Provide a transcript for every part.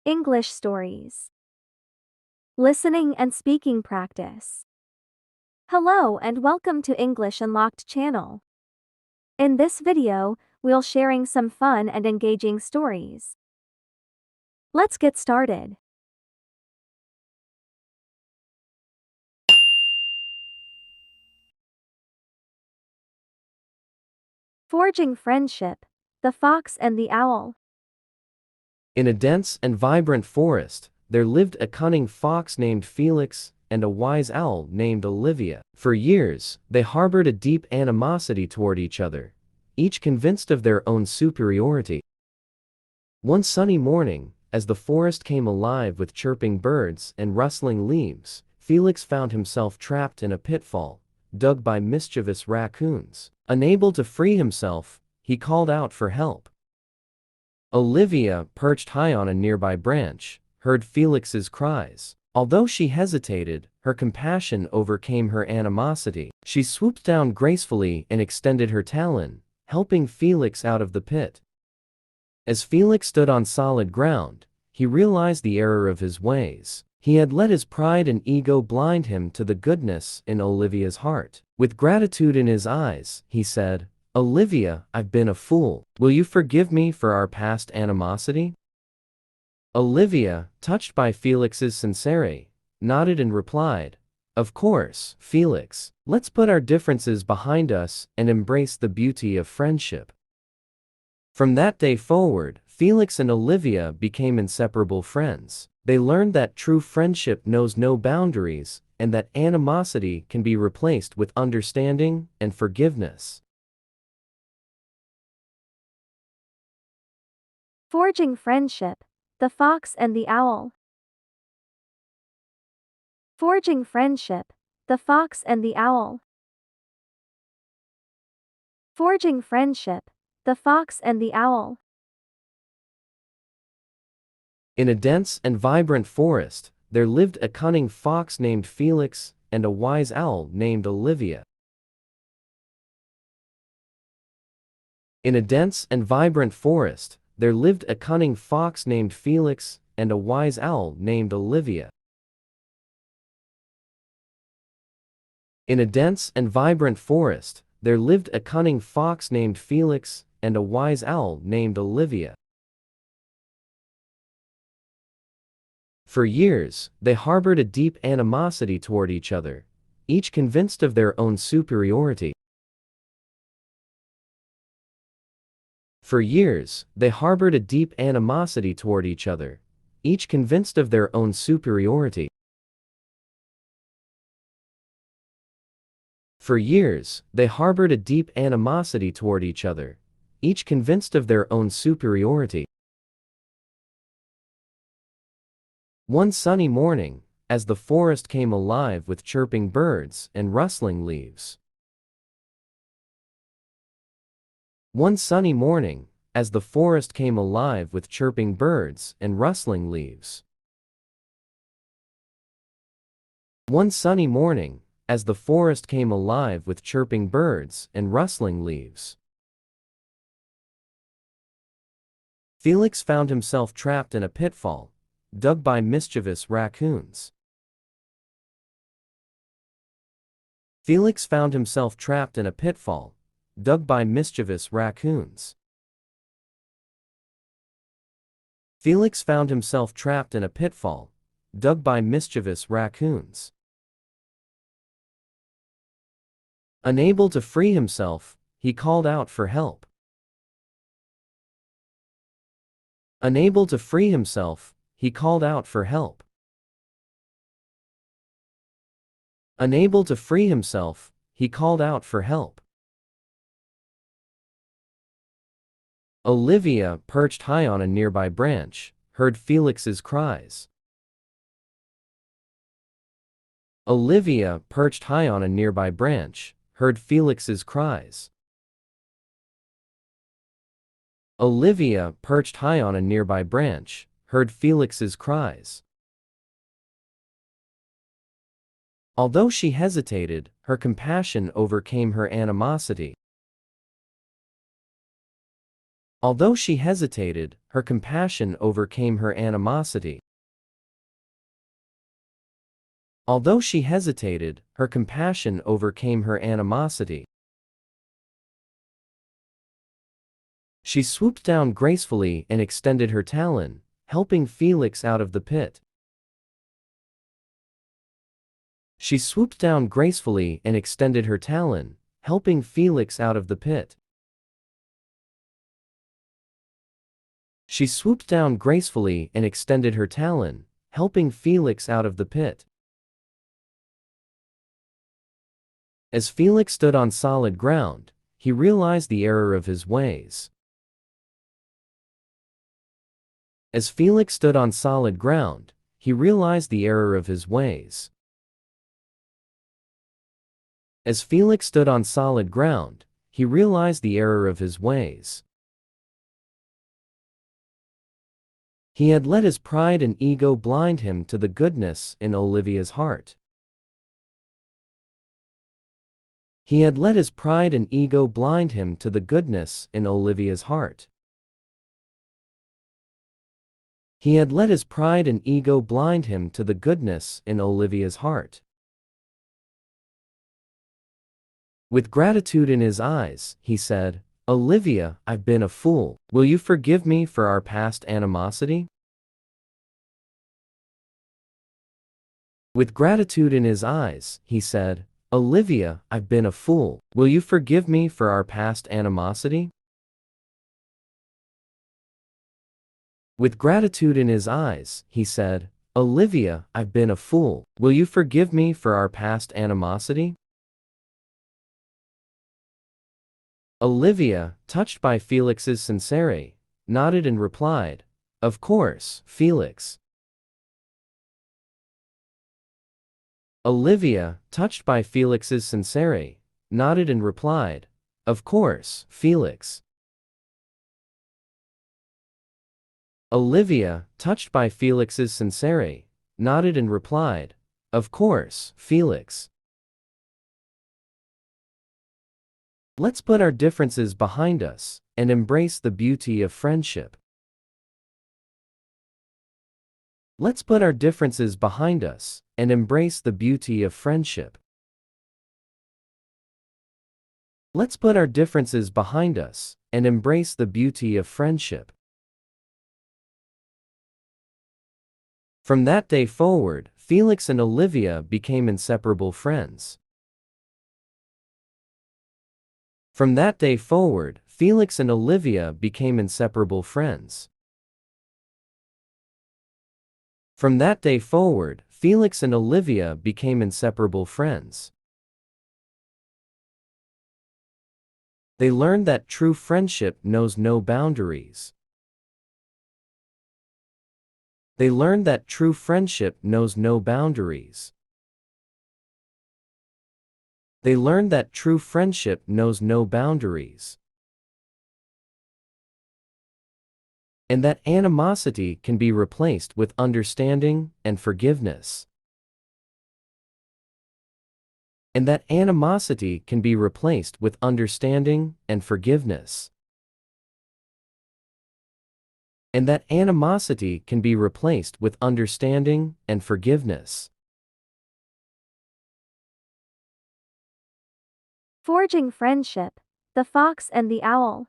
English stories. Listening and speaking practice. Hello and welcome to English Unlocked channel. In this video, we'll sharing some fun and engaging stories. Let's get started. Forging friendship, the fox and the owl. In a dense and vibrant forest, there lived a cunning fox named Felix and a wise owl named Olivia. For years, they harbored a deep animosity toward each other, each convinced of their own superiority. One sunny morning, as the forest came alive with chirping birds and rustling leaves, Felix found himself trapped in a pitfall, dug by mischievous raccoons. Unable to free himself, he called out for help. Olivia, perched high on a nearby branch, heard Felix's cries. Although she hesitated, her compassion overcame her animosity. She swooped down gracefully and extended her talon, helping Felix out of the pit. As Felix stood on solid ground, he realized the error of his ways. He had let his pride and ego blind him to the goodness in Olivia's heart. With gratitude in his eyes, he said, "Olivia, I've been a fool. Will you forgive me for our past animosity?" Olivia, touched by Felix's sincerity, nodded and replied, "Of course, Felix. Let's put our differences behind us and embrace the beauty of friendship." From that day forward, Felix and Olivia became inseparable friends. They learned that true friendship knows no boundaries and that animosity can be replaced with understanding and forgiveness. Forging friendship, the fox and the owl. Forging friendship, the fox and the owl. Forging friendship, the fox and the owl. In a dense and vibrant forest, there lived a cunning fox named Felix and a wise owl named Olivia. In a dense and vibrant forest, there lived a cunning fox named Felix and a wise owl named Olivia. In a dense and vibrant forest, there lived a cunning fox named Felix and a wise owl named Olivia. For years, they harbored a deep animosity toward each other, each convinced of their own superiority. For years, they harbored a deep animosity toward each other, each convinced of their own superiority. For years, they harbored a deep animosity toward each other, each convinced of their own superiority. One sunny morning, as the forest came alive with chirping birds and rustling leaves. One sunny morning, as the forest came alive with chirping birds and rustling leaves. One sunny morning, as the forest came alive with chirping birds and rustling leaves. Felix found himself trapped in a pitfall, dug by mischievous raccoons. Felix found himself trapped in a pitfall, dug by mischievous raccoons. Felix found himself trapped in a pitfall, dug by mischievous raccoons. Unable to free himself, he called out for help. Unable to free himself, he called out for help. Unable to free himself, he called out for help. Olivia, perched high on a nearby branch, heard Felix's cries. Olivia, perched high on a nearby branch, heard Felix's cries. Olivia, perched high on a nearby branch, heard Felix's cries. Although she hesitated, her compassion overcame her animosity. Although she hesitated, her compassion overcame her animosity. Although she hesitated, her compassion overcame her animosity. She swooped down gracefully and extended her talon, helping Felix out of the pit. She swooped down gracefully and extended her talon, helping Felix out of the pit. She swooped down gracefully and extended her talon, helping Felix out of the pit. As Felix stood on solid ground, he realized the error of his ways. As Felix stood on solid ground, he realized the error of his ways. As Felix stood on solid ground, he realized the error of his ways. He had let his pride and ego blind him to the goodness in Olivia's heart. He had let his pride and ego blind him to the goodness in Olivia's heart. He had let his pride and ego blind him to the goodness in Olivia's heart. With gratitude in his eyes, he said, "Olivia, I've been a fool. Will you forgive me for our past animosity?" With gratitude in his eyes, he said, "Olivia, I've been a fool. Will you forgive me for our past animosity?" With gratitude in his eyes, he said, "Olivia, I've been a fool. Will you forgive me for our past animosity?" Olivia, touched by Felix's sincerity, nodded and replied, "Of course, Felix." Olivia, touched by Felix's sincerity, nodded and replied, "Of course, Felix." Olivia, touched by Felix's sincerity, nodded and replied, "Of course, Felix." Let's put our differences behind us and embrace the beauty of friendship. Let's put our differences behind us and embrace the beauty of friendship. Let's put our differences behind us and embrace the beauty of friendship. From that day forward, Felix and Olivia became inseparable friends. From that day forward, Felix and Olivia became inseparable friends. From that day forward, Felix and Olivia became inseparable friends. They learned that true friendship knows no boundaries. They learned that true friendship knows no boundaries. They learned that true friendship knows no boundaries. And that animosity can be replaced with understanding and forgiveness. And that animosity can be replaced with understanding and forgiveness. And that animosity can be replaced with understanding and forgiveness. Forging friendship, the fox and the owl.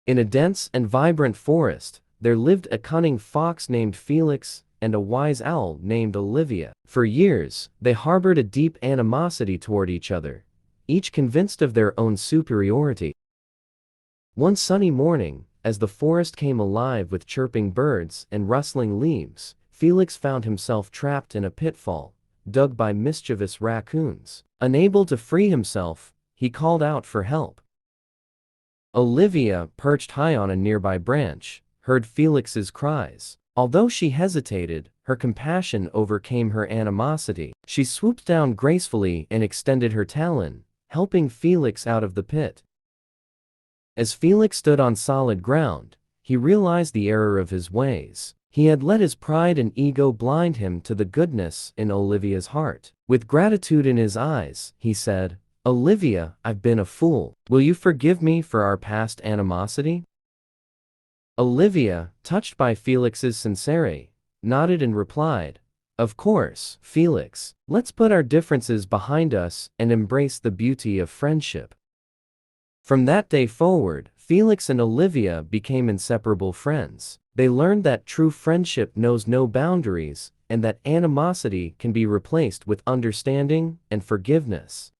In a dense and vibrant forest, there lived a cunning fox named Felix and a wise owl named Olivia. For years, they harbored a deep animosity toward each other, each convinced of their own superiority. One sunny morning, as the forest came alive with chirping birds and rustling leaves, Felix found himself trapped in a pitfall, dug by mischievous raccoons. Unable to free himself, he called out for help. Olivia, perched high on a nearby branch, heard Felix's cries. Although she hesitated, her compassion overcame her animosity. She swooped down gracefully and extended her talon, helping Felix out of the pit. As Felix stood on solid ground, he realized the error of his ways. He had let his pride and ego blind him to the goodness in Olivia's heart. With gratitude in his eyes, he said, Olivia, I've been a fool. Will you forgive me for our past animosity? Olivia, touched by Felix's sincerity, nodded and replied, "Of course, Felix. Let's put our differences behind us and embrace the beauty of friendship." From that day forward, Felix and Olivia became inseparable friends. They learned that true friendship knows no boundaries and that animosity can be replaced with understanding and forgiveness.